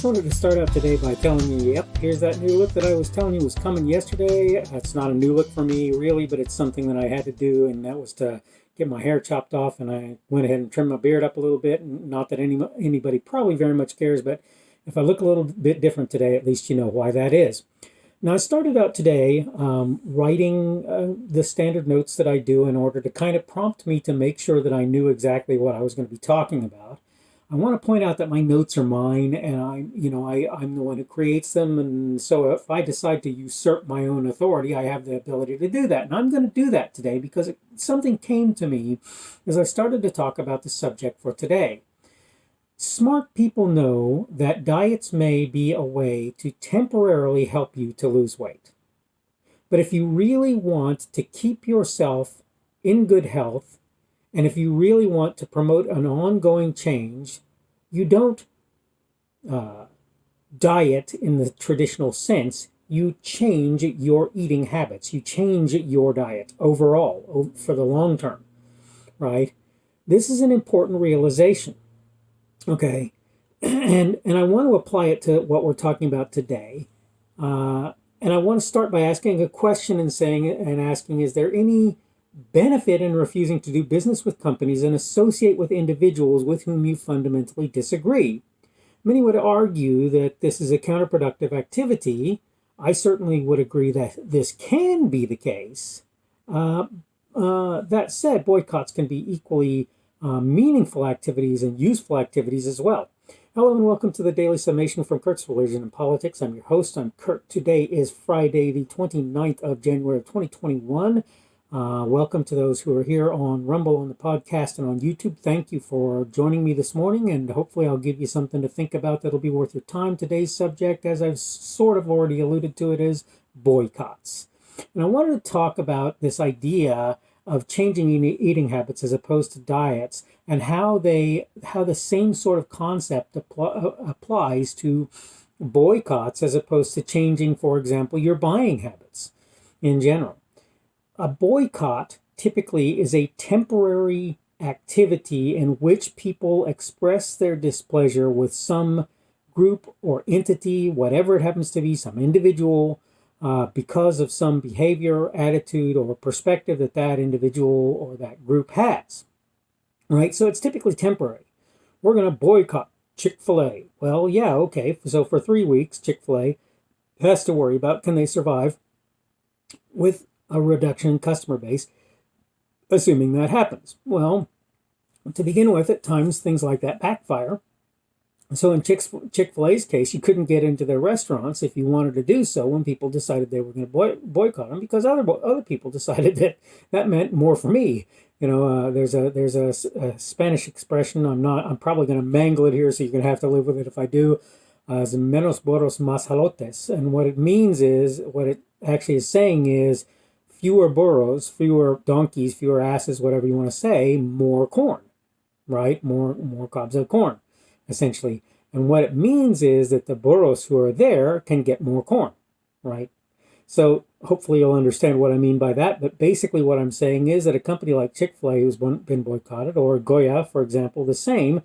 just wanted to start out today by telling you, yep, here's that new look that I was telling you was coming yesterday. That's not a new look for me, really, but it's something that I had to do, and that was to get my hair chopped off, and I went ahead and trimmed my beard up a little bit. Not that anybody probably very much cares, but if I look a little bit different today, at least you know why that is. Now, I started out today writing the standard notes that I do in order to kind of prompt me to make sure that I knew exactly what I was going to be talking about. I want to point out that my notes are mine, and I'm the one who creates them, and so if I decide to usurp my own authority, I have the ability to do that. And I'm going to do that today because something came to me as I started to talk about the subject for today. Smart people know that diets may be a way to temporarily help you to lose weight. But if you really want to keep yourself in good health, and if you really want to promote an ongoing change, you don't diet in the traditional sense. You change your eating habits. You change your diet overall for the long term, right? This is an important realization, okay? And I want to apply it to what we're talking about today. And I want to start by asking a question and asking, is there any benefit in refusing to do business with companies and associate with individuals with whom you fundamentally disagree? Many would argue that this is a counterproductive activity. I certainly would agree that this can be the case. That said, boycotts can be equally meaningful activities and useful activities as well. Hello and welcome to the Daily Summation from Kurt's Religion and Politics. I'm your host. I'm Kurt. Today is Friday, the 29th of January of 2021. Welcome to those who are here on Rumble, on the podcast, and on YouTube. Thank you for joining me this morning, and hopefully I'll give you something to think about that'll be worth your time. Today's subject, as I've sort of already alluded to it, is boycotts. And I wanted to talk about this idea of changing eating habits as opposed to diets, and how the same sort of concept applies to boycotts as opposed to changing, for example, your buying habits in general. A boycott typically is a temporary activity in which people express their displeasure with some group or entity, whatever it happens to be, some individual, because of some behavior, attitude, or perspective that that individual or that group has. Right? So it's typically temporary. We're going to boycott Chick-fil-A. Well, yeah, okay. So for 3 weeks, Chick-fil-A has to worry about, can they survive with a reduction in customer base, assuming that happens. Well, to begin with, at times things like that backfire. So in Chick-fil-A's case, you couldn't get into their restaurants if you wanted to do so when people decided they were going to boycott them, because other people decided that meant more for me. You know, there's a Spanish expression. I'm probably going to mangle it here, so you're going to have to live with it if I do. As menos burros más jalotes, and what it means is, what it actually is saying is, fewer burros, fewer donkeys, fewer asses, whatever you want to say, more corn, right? More cobs of corn, essentially. And what it means is that the burros who are there can get more corn, right? So hopefully you'll understand what I mean by that. But basically what I'm saying is that a company like Chick-fil-A, who's been boycotted, or Goya, for example, the same,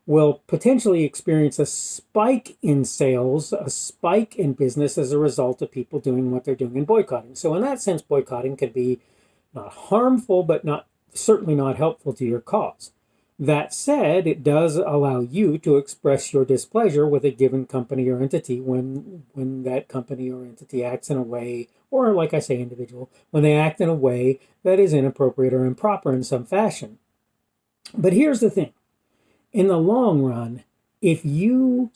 will potentially experience a spike in sales, a spike in business as a result of people doing what they're doing in boycotting. So in that sense, boycotting can be not harmful, but certainly not helpful to your cause. That said, it does allow you to express your displeasure with a given company or entity when that company or entity acts in a way, or like I say, individual, when they act in a way that is inappropriate or improper in some fashion. But here's the thing. In the long run, if you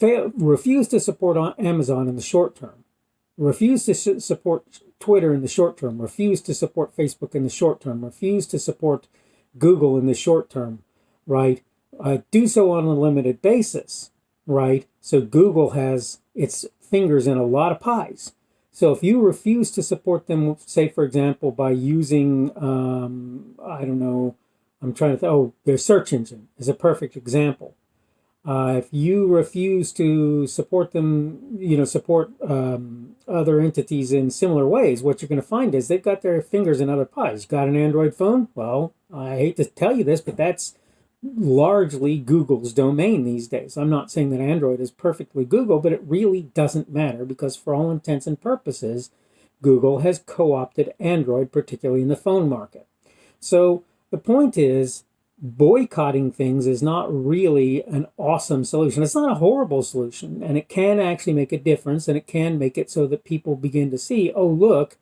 refuse to support Amazon in the short term, refuse to support Twitter in the short term, refuse to support Facebook in the short term, refuse to support Google in the short term, right? Do so on a limited basis, right? So Google has its fingers in a lot of pies. So if you refuse to support them, say, for example, by using, their search engine is a perfect example. If you refuse to support them, support other entities in similar ways, what you're going to find is they've got their fingers in other pies. You got an Android phone? Well, I hate to tell you this, but that's largely Google's domain these days. I'm not saying that Android is perfectly Google, but it really doesn't matter because for all intents and purposes, Google has co-opted Android, particularly in the phone market. So the point is, boycotting things is not really an awesome solution. It's not a horrible solution, and it can actually make a difference, and it can make it so that people begin to see, oh, look,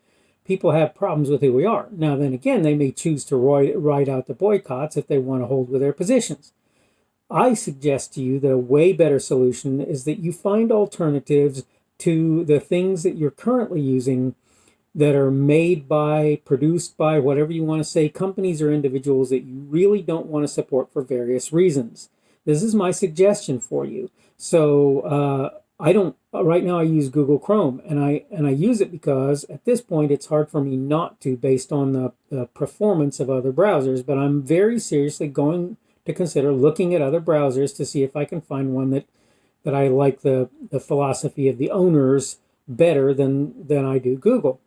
people have problems with who we are. Now, then again, they may choose to write out the boycotts if they want to hold with their positions. I suggest to you that a way better solution is that you find alternatives to the things that you're currently using that are made by, produced by, whatever you want to say, companies or individuals that you really don't want to support for various reasons. This is my suggestion for you. So I don't, right now I use Google Chrome, and I use it because at this point it's hard for me not to based on the performance of other browsers, but I'm very seriously going to consider looking at other browsers to see if I can find one that I like the philosophy of the owners better than I do Google.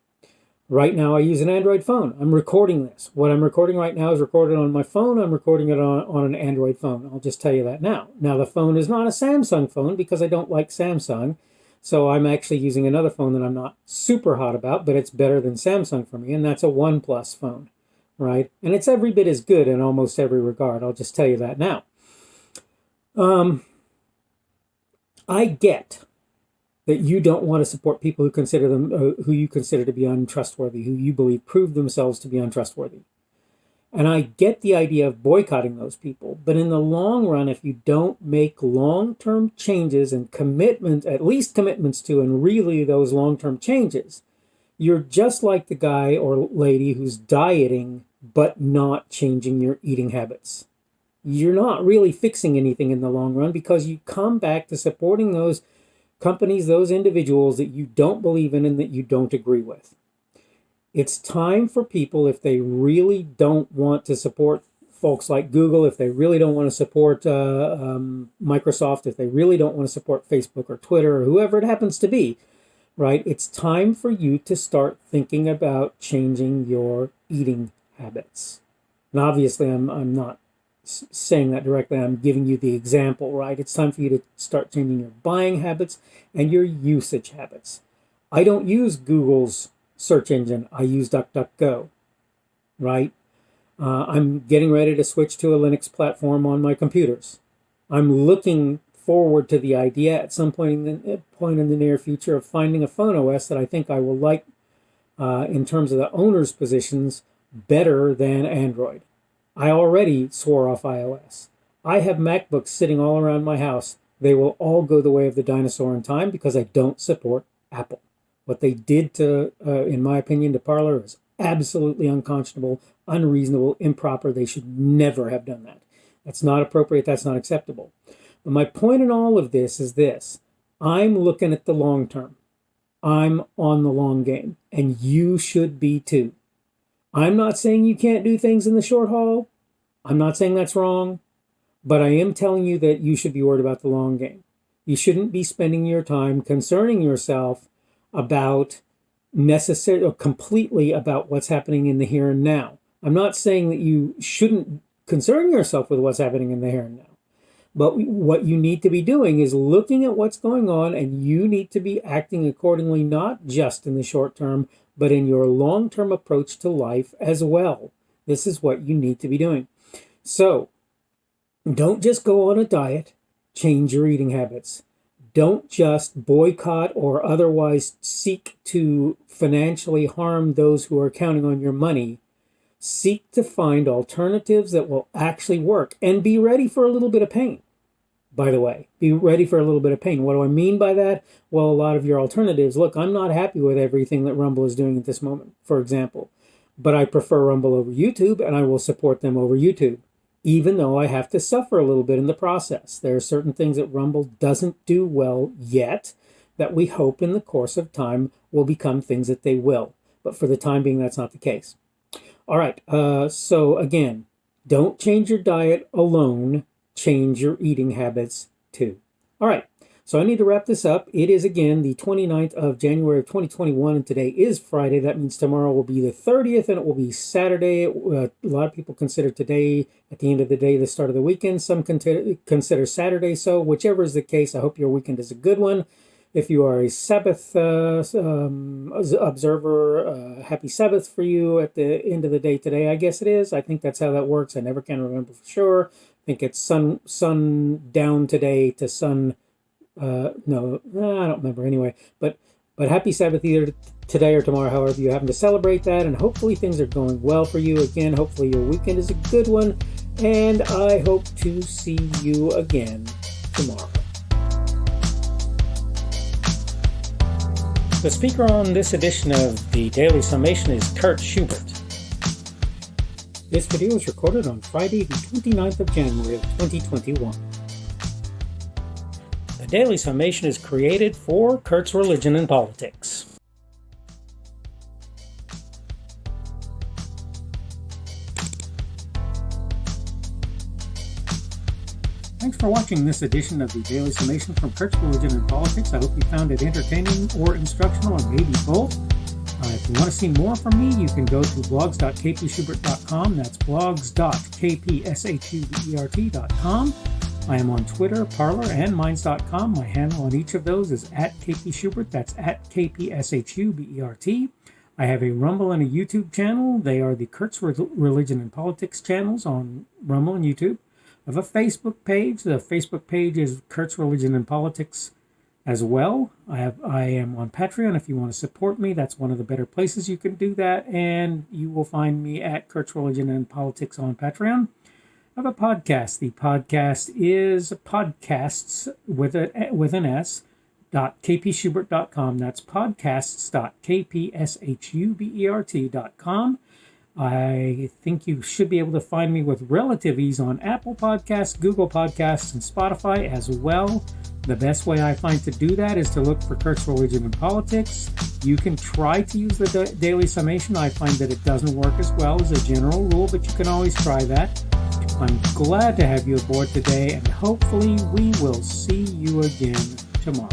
Right now, I use an Android phone. I'm recording this. What I'm recording right now is recorded on my phone. I'm recording it on an Android phone. I'll just tell you that now. Now, the phone is not a Samsung phone because I don't like Samsung. So I'm actually using another phone that I'm not super hot about, but it's better than Samsung for me, and that's a OnePlus phone, right? And it's every bit as good in almost every regard. I'll just tell you that now. I get that you don't want to support people who consider them, who you consider to be untrustworthy, who you believe prove themselves to be untrustworthy. And I get the idea of boycotting those people. But in the long run, if you don't make long-term changes and commitment, at least commitments to, and really those long-term changes, you're just like the guy or lady who's dieting but not changing your eating habits. You're not really fixing anything in the long run because you come back to supporting those companies, those individuals that you don't believe in and that you don't agree with. It's time for people, if they really don't want to support folks like Google, if they really don't want to support Microsoft, if they really don't want to support Facebook or Twitter or whoever it happens to be, right? It's time for you to start thinking about changing your eating habits. And obviously, I'm not saying that directly. I'm giving you the example, right? It's time for you to start changing your buying habits and your usage habits. I don't use Google's search engine. I use DuckDuckGo, right? I'm getting ready to switch to a Linux platform on my computers. I'm looking forward to the idea at some point in the near future of finding a phone OS that I think I will like in terms of the owner's positions better than Android. I already swore off iOS. I have MacBooks sitting all around my house. They will all go the way of the dinosaur in time because I don't support Apple. What they did to, in my opinion, to Parler is absolutely unconscionable, unreasonable, improper. They should never have done that. That's not appropriate. That's not acceptable. But my point in all of this is this. I'm looking at the long term. I'm on the long game, and you should be too. I'm not saying you can't do things in the short haul. I'm not saying that's wrong, but I am telling you that you should be worried about the long game. You shouldn't be spending your time concerning yourself about necessarily or completely about what's happening in the here and now. I'm not saying that you shouldn't concern yourself with what's happening in the here and now. But what you need to be doing is looking at what's going on, and you need to be acting accordingly, not just in the short term, but in your long-term approach to life as well. This is what you need to be doing. So don't just go on a diet, change your eating habits. Don't just boycott or otherwise seek to financially harm those who are counting on your money. Seek to find alternatives that will actually work, and be ready for a little bit of pain. By the way, be ready for a little bit of pain. What do I mean by that? Well, a lot of your alternatives, look, I'm not happy with everything that Rumble is doing at this moment, for example, but I prefer Rumble over YouTube, and I will support them over YouTube, even though I have to suffer a little bit in the process. There are certain things that Rumble doesn't do well yet that we hope in the course of time will become things that they will. But for the time being, that's not the case. All right, so again, don't change your diet alone. Change your eating habits too. All right, So I need to wrap this up. It is again the 29th of January of 2021, and today is Friday. That means tomorrow will be the 30th, and it will be Saturday. A lot of people consider today, at the end of the day, the start of the weekend. Some consider Saturday. So whichever is the case, I hope your weekend is a good one. If you are a Sabbath observer, happy Sabbath for you at the end of the day today. I guess it is. I think that's how that works. I never can remember for sure. I think it's sun down today to sun. No, I don't remember anyway. But happy Sabbath either today or tomorrow, however you happen to celebrate that. And hopefully things are going well for you. Again, hopefully your weekend is a good one. And I hope to see you again tomorrow. The speaker on this edition of the Daily Summation is Kurt Schubert. This video was recorded on Friday, the 29th of January of 2021. The Daily Summation is created for Kurt's Religion and Politics. Thanks for watching this edition of the Daily Summation from Kurt's Religion and Politics. I hope you found it entertaining or instructional, or maybe both. If you want to see more from me, you can go to blogs.kpschubert.com. That's blogs.kpschubert.com. I am on Twitter, Parler, and Minds.com. My handle on each of those is @kpschubert. That's @kpschubert. I have a Rumble and a YouTube channel. They are the Kurt's Religion and Politics channels on Rumble and YouTube. I have a Facebook page. The Facebook page is Kurt's Religion and Politics as well. I am on Patreon. If you want to support me, that's one of the better places you can do that. And you will find me at Kurt's Religion and Politics on Patreon. I have a podcast. The podcast is podcasts with an S. .kpschubert.com. That's podcasts.kpschubert.com. I think you should be able to find me with relative ease on Apple Podcasts, Google Podcasts, and Spotify as well. The best way I find to do that is to look for Kurt's Religion and Politics. You can try to use the Daily Summation. I find that it doesn't work as well as a general rule, but you can always try that. I'm glad to have you aboard today, and hopefully we will see you again tomorrow.